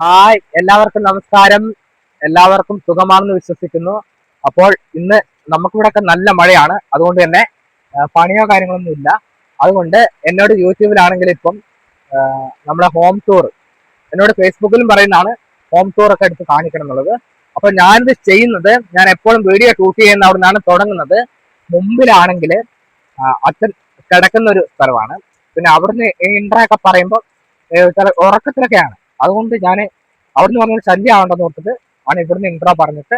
Hi, എല്ലാവർക്കും നമസ്കാരം. എല്ലാവർക്കും സുഖമാണെന്ന് വിശ്വസിക്കുന്നു. അപ്പോൾ ഇന്ന് നമുക്കിവിടെയൊക്കെ നല്ല മഴയാണ്. അതുകൊണ്ട് തന്നെ പണിയോ കാര്യങ്ങളൊന്നും ഇല്ല. അതുകൊണ്ട് എന്നോട് യൂട്യൂബിലാണെങ്കിൽ ഇപ്പം നമ്മുടെ ഹോം ടൂർ എന്നോട് ഫേസ്ബുക്കിലും പറയുന്നതാണ് ഹോം ടൂർ ഒക്കെ എടുത്ത് കാണിക്കണം എന്നുള്ളത്. അപ്പൊ ഞാനിത് ചെയ്യുന്നത്, ഞാൻ എപ്പോഴും വീഡിയോ ഷൂട്ട് ചെയ്യുന്ന അവിടെ നിന്നാണ് തുടങ്ങുന്നത്. മുമ്പിലാണെങ്കിൽ അച്ഛൻ കിടക്കുന്ന ഒരു സ്ഥലമാണ്. പിന്നെ അവിടുന്ന് ഇൻട്രോ ഒക്കെ പറയുമ്പോൾ ഉറക്കത്തിലൊക്കെയാണ്. അതുകൊണ്ട് ഞാൻ അവിടുന്ന് പറഞ്ഞൊരു ശല്യം ആവണ്ടെന്ന് ഓർത്തിട്ട് ആണ് ഇവിടുന്ന് ഇൻട്രോ പറഞ്ഞിട്ട്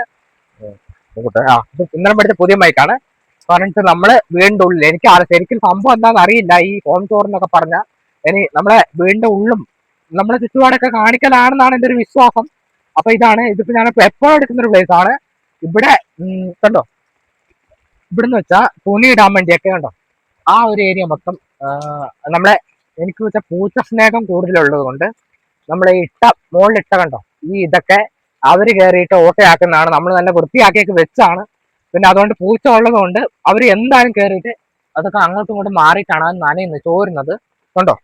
ഇത് ഇന്നലെ പഠിച്ച പുതിയ മൈക്കാണ് പറഞ്ഞിട്ട് നമ്മള് വീടിന്റെ ഉള്ളിൽ, എനിക്ക് ശരിക്കും സംഭവം എന്താണെന്ന് അറിയില്ല. ഈ ഹോം ടൂർ എന്നൊക്കെ പറഞ്ഞാൽ ഇനി നമ്മളെ വീടിന്റെ ഉള്ളും നമ്മളെ ചുറ്റുപാടൊക്കെ കാണിക്കലാണെന്നാണ് എൻ്റെ ഒരു വിശ്വാസം. അപ്പൊ ഇതിപ്പോ ഞാൻ എപ്പോഴും എടുക്കുന്ന ഒരു പ്ലേസ് ആണ്. ഇവിടെ കണ്ടോ, ഇവിടുന്ന് വെച്ചാൽ തുണി ഇടാൻ വേണ്ടിയൊക്കെ കണ്ടോ, ആ ഒരു ഏരിയ മൊത്തം നമ്മളെ, എനിക്ക് വെച്ചാൽ പൂച്ച സ്നേഹം കൂടുതലുള്ളത് കൊണ്ട് നമ്മളെ മുകളിലിട്ട കണ്ടോ, ഈ ഇതൊക്കെ അവര് കയറിയിട്ട് ഓട്ടയാക്കുന്നതാണ്. നമ്മൾ നല്ല വൃത്തിയാക്കിയൊക്കെ വെച്ചാണ്. പിന്നെ അതുകൊണ്ട് പൂച്ച ഉള്ളത് കൊണ്ട് അവർ എന്തായാലും കയറിയിട്ട് അതൊക്കെ അങ്ങോട്ടും ഇങ്ങോട്ടും മാറിയിട്ടാണ് അത് നനയുന്നത്, ചോരുന്നത്. കണ്ടോ,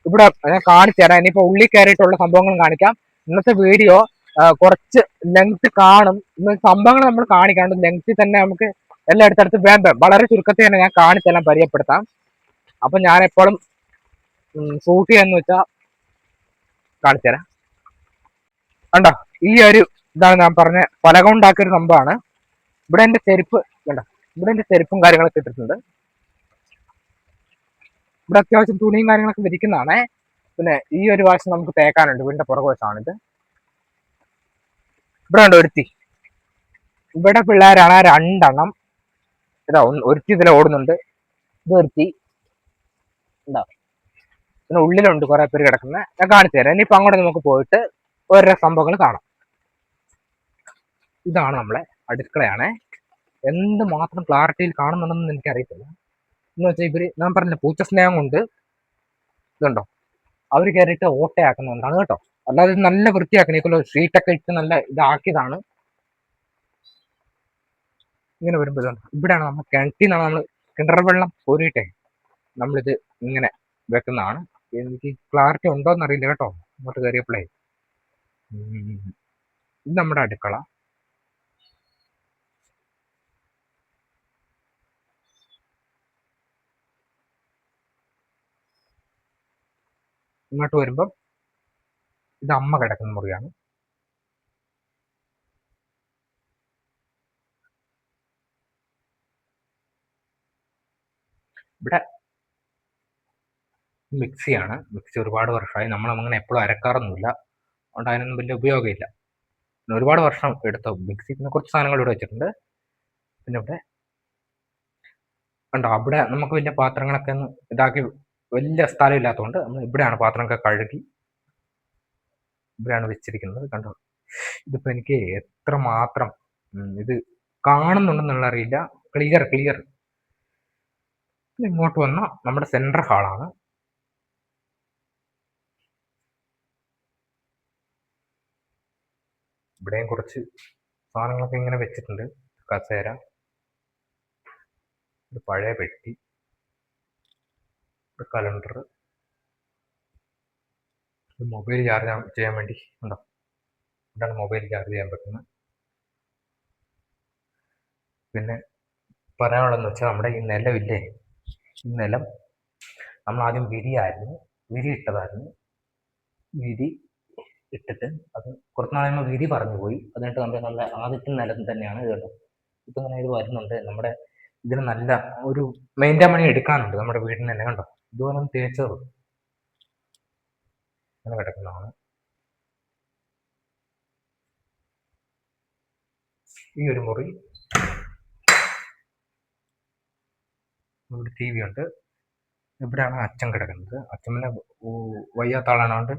ഇവിടെ ഞാൻ കാണിച്ചു തരാം. ഇനിയിപ്പോ ഉള്ളിൽ കയറിയിട്ടുള്ള സംഭവങ്ങൾ കാണിക്കാം. ഇന്നത്തെ വീഡിയോ കുറച്ച് ലെങ്ത് കാണും. ഇന്ന് സംഭവങ്ങൾ നമ്മൾ കാണിക്കാണ്ട് ലെങ്ത്തിൽ തന്നെ നമുക്ക് എല്ലാം എടുത്തെടുത്ത് വേണ്ട, വളരെ ചുരുക്കത്തിൽ തന്നെ ഞാൻ കാണിച്ചെല്ലാം പരിചയപ്പെടുത്താം. അപ്പൊ ഞാൻ എപ്പോഴും ഷൂട്ട് ചെയ്യാന്ന് വെച്ചാൽ കാണിച്ചു തരാം. കണ്ടോ, ഈ ഒരു ഇതാണ് ഞാൻ പറഞ്ഞ പലക ഉണ്ടാക്കിയ ഒരു സംഭവമാണ്. ഇവിടെ എന്റെ ചെരുപ്പ് കണ്ടോ, ഇവിടെ എന്റെ ചെരുപ്പും കാര്യങ്ങളൊക്കെ ഇട്ടിട്ടുണ്ട്. ഇവിടെ അത്യാവശ്യം തുണിയും കാര്യങ്ങളൊക്കെ വിരിക്കുന്നതാണേ. പിന്നെ ഈ ഒരു വശം നമുക്ക് തേക്കാനുണ്ട്, വീടിന്റെ പുറകുവശമാണിത്. ഇവിടെ ഉണ്ട് ഒരുത്തി, ഇവിടെ പിള്ളേരാണ് രണ്ടെണ്ണം. ഇതാ ഒരുത്തി ഇതിൽ ഓടുന്നുണ്ട്, ഇത് ഒരുത്തി ഉണ്ടാവും. പിന്നെ ഉള്ളിലുണ്ട് കുറെ പേര് കിടക്കുന്നത്. ഞാൻ കാണിച്ചു തരാം. ഇനിയിപ്പോ അങ്ങോട്ട് നമുക്ക് പോയിട്ട് ഓരോ സംഭവങ്ങൾ കാണാം. ഇതാണ് നമ്മളെ അടുക്കളയാണേ. എന്ത് മാത്രം ക്ലാരിറ്റിയിൽ കാണുന്നുണ്ടെന്ന് എനിക്കറിയത്തില്ല. എന്ന് വെച്ചാൽ ഇവര്, ഞാൻ പറഞ്ഞില്ല, പൂച്ച സ്നേഹം കൊണ്ട് ഇതുണ്ടോ, അവർ കയറിയിട്ട് ഓട്ടയാക്കുന്നുണ്ടാണ് കേട്ടോ. അല്ലാതെ ഇത് നല്ല വൃത്തിയാക്കണം, ഷീറ്റൊക്കെ ഇട്ട് നല്ല ഇതാക്കിയതാണ്. ഇങ്ങനെ വരുമ്പോൾ ഇവിടെയാണ് നമ്മൾ കിണറ്റിന്നാണ് നമ്മൾ കിണർ വെള്ളം കോരിയിട്ടേ നമ്മളിത് ഇങ്ങനെ വെക്കുന്നതാണ്. എനിക്ക് ക്ലാരിറ്റി ഉണ്ടോന്ന് അറിയില്ല കേട്ടോ, ഇങ്ങോട്ട് കയറിയപ്പോഴേ. ഇത് നമ്മുടെ അടുക്കള. ഇങ്ങോട്ട് വരുമ്പം ഇത് അമ്മ കിടക്കുന്ന മുറിയാണ്. ഇവിടെ മിക്സിയാണ്. മിക്സി ഒരുപാട് വർഷമായി, നമ്മളങ്ങനെ എപ്പോഴും അരക്കാറൊന്നുമില്ല. അതുകൊണ്ട് അതിനൊന്നും വലിയ ഉപയോഗമില്ല. പിന്നെ ഒരുപാട് വർഷം എടുത്ത മിക്സി. പിന്നെ കുറച്ച് സാധനങ്ങൾ ഇവിടെ വെച്ചിട്ടുണ്ട്. പിന്നെ ഇവിടെ കണ്ടോ, അവിടെ നമുക്ക് വലിയ പാത്രങ്ങളൊക്കെ ഒന്ന് ഇതാക്കി, വലിയ സ്ഥലം ഇല്ലാത്തതുകൊണ്ട് നമ്മൾ ഇവിടെയാണ് പാത്രമൊക്കെ കഴുകി ഇവിടെയാണ് വെച്ചിരിക്കുന്നത്. കണ്ടോ, ഇതിപ്പോ എനിക്ക് എത്ര മാത്രം ഇത് കാണുന്നുണ്ടെന്നുള്ള അറിയില്ല. Clear clear. ഇങ്ങോട്ട് വന്ന നമ്മുടെ സെൻട്രൽ ഹാളാണ്. ഇവിടെയും കുറച്ച് സാധനങ്ങളൊക്കെ ഇങ്ങനെ വെച്ചിട്ടുണ്ട്. കസേര, ഒരു പഴയ പെട്ടി, ഒരു കലണ്ടർ, മൊബൈൽ ചാർജ് ചെയ്യാൻ വേണ്ടി ഉണ്ടോ, ഇതാണ് മൊബൈൽ ചാർജ് ചെയ്യാൻ പറ്റുന്നത്. പിന്നെ പറയാനുള്ളതെന്ന് വെച്ചാൽ നമ്മുടെ ഈ നിലമില്ലേ, ഈ നിലം നമ്മൾ ആദ്യം വിരി ഇട്ടതായിരുന്നു. വിരി ഇട്ടിട്ട് അത് കുറച്ച് നാളുമ്പോൾ വിരി പറഞ്ഞു പോയി. എന്നിട്ട് നമ്മുടെ നല്ല ആദ്യത്തെ നിലം തന്നെയാണ് ഇത് കേട്ടോ. ഇപ്പം ഇങ്ങനെ ഇത് വരുന്നുണ്ട്. നമ്മുടെ ഇതിന് നല്ല ഒരു മെയിൻ്റെ മണി എടുക്കാനുണ്ട് നമ്മുടെ വീടിന് തന്നെ. കണ്ടോ, ഇതുപോലെ തേച്ചത് അങ്ങനെ കിടക്കുന്നതാണ്. ഈ ഒരു മുറി, ഇവിടെ ടി വി ഉണ്ട്. ഇവിടെയാണ് അച്ഛൻ കിടക്കുന്നത്. അച്ഛൻ പിന്നെ വയ്യാത്ത ആളായതുകൊണ്ട്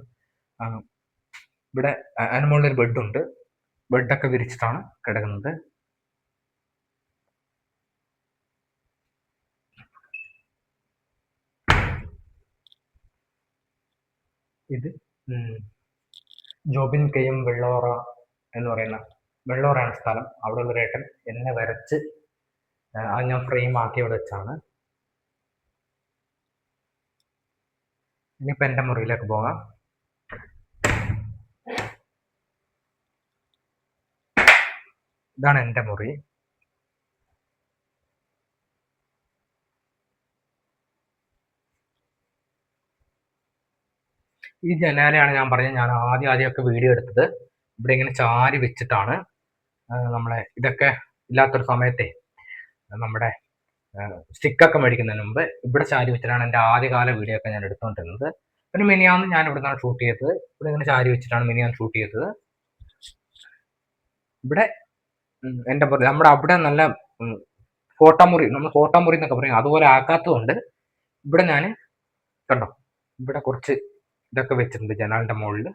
ഇവിടെ അതിന് മുകളിൽ ഒരു ബെഡുണ്ട്. ബെഡൊക്കെ വിരിച്ചിട്ടാണ് കിടക്കുന്നത്. ഇത് ജോബിൻ കെയും വെള്ളോറ എന്ന് പറയുന്ന, വെള്ളോറയാണ് സ്ഥലം. അവിടെ ഉള്ള ഏട്ടൻ എന്നെ വരച്ച് അത് ഞാൻ ഫ്രെയിം ആക്കി ഇവിടെ വെച്ചാണ്. ഇനിയിപ്പോൾ എൻ്റെ മുറിയിലേക്ക് പോകാം. ഇതാണ് എൻ്റെ മുറി. ഈ ജനാലയാണ് ഞാൻ പറഞ്ഞത്, ഞാൻ ആദ്യമൊക്കെ വീഡിയോ എടുത്തത് ഇവിടെ ഇങ്ങനെ ചാരി വെച്ചിട്ടാണ്. നമ്മളെ ഇതൊക്കെ ഇല്ലാത്തൊരു സമയത്തെ നമ്മുടെ സ്റ്റിക്കൊക്കെ മേടിക്കുന്നതിന് മുമ്പ് ഇവിടെ ചാരി വെച്ചിട്ടാണ് എൻ്റെ ആദ്യകാല വീഡിയോ ഒക്കെ ഞാൻ എടുത്തുകൊണ്ടിരുന്നത്. പിന്നെ മിനിയാന്ന് ഞാൻ ഇവിടെ നിന്നാണ് ഷൂട്ട് ചെയ്തത്. ഇവിടെ ഇങ്ങനെ ചാരി വെച്ചിട്ടാണ് മിനിയാന്ന് ഷൂട്ട് ചെയ്തത്. ഇവിടെ എൻ്റെ നമ്മുടെ അവിടെ നല്ല ഫോട്ടോ മുറി, നമ്മൾ ഫോട്ടോ മുറി എന്നൊക്കെ പറയും, അതുപോലെ ആക്കാത്തതുകൊണ്ട് ഇവിടെ ഞാൻ കണ്ടോ ഇവിടെ കുറച്ച് ഇതൊക്കെ വെച്ചിട്ടുണ്ട് ജനാലിന്റെ മുകളിൽ.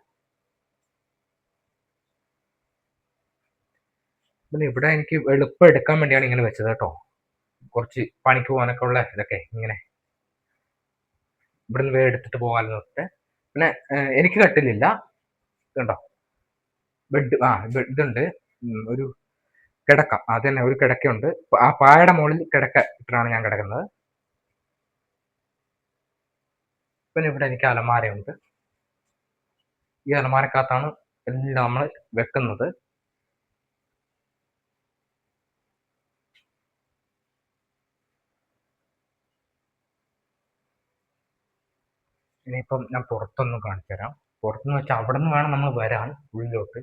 പിന്നെ ഇവിടെ എനിക്ക് എളുപ്പം എടുക്കാൻ വേണ്ടിയാണ് ഇങ്ങനെ വെച്ചത് കേട്ടോ. കുറച്ച് പണിക്ക് പോകാനൊക്കെ ഉള്ള ഇതൊക്കെ ഇങ്ങനെ ഇവിടെ നിന്ന് വേറെ എടുത്തിട്ട് പോകാമെന്ന് നോക്കിട്ട്. പിന്നെ എനിക്ക് കട്ടിലില്ല കണ്ടോ, ബെഡ് ഇതുണ്ട്, ഒരു കിടക്ക, അത് തന്നെ ഒരു കിടക്കയുണ്ട്. ആ പായയുടെ മുകളിൽ കിടക്ക ഇട്ടാണ് ഞാൻ കിടക്കുന്നത്. പിന്നെ ഇവിടെ എനിക്ക് അലമാരയുണ്ട്. ഈ അലമാരക്കകത്താണ് എല്ലാം നമ്മൾ വെക്കുന്നത്. ഇനിയിപ്പം ഞാൻ പുറത്തൊന്നും കാണിച്ചു തരാം. പുറത്തുനിന്ന് വെച്ചാൽ അവിടെ നിന്ന് വേണം നമ്മൾ വരാൻ ഉള്ളിലോട്ട്.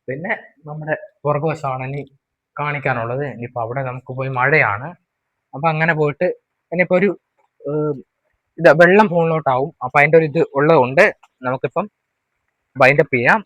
പിന്നെ നമ്മുടെ പുറകുവശമാണ് ഇനി കാണിക്കാനുള്ളത്. ഇനിയിപ്പോൾ അവിടെ നമുക്ക് പോയി മഴയാണ്, അപ്പം അങ്ങനെ പോയിട്ട് ഇനിയിപ്പോൾ ഒരു ഇത് വെള്ളം ഫോണിലോട്ടാവും. അപ്പം അതിൻ്റെ ഒരു ഇത് ഉള്ളതുകൊണ്ട് നമുക്കിപ്പം വൈൻഡപ്പ് ചെയ്യാം.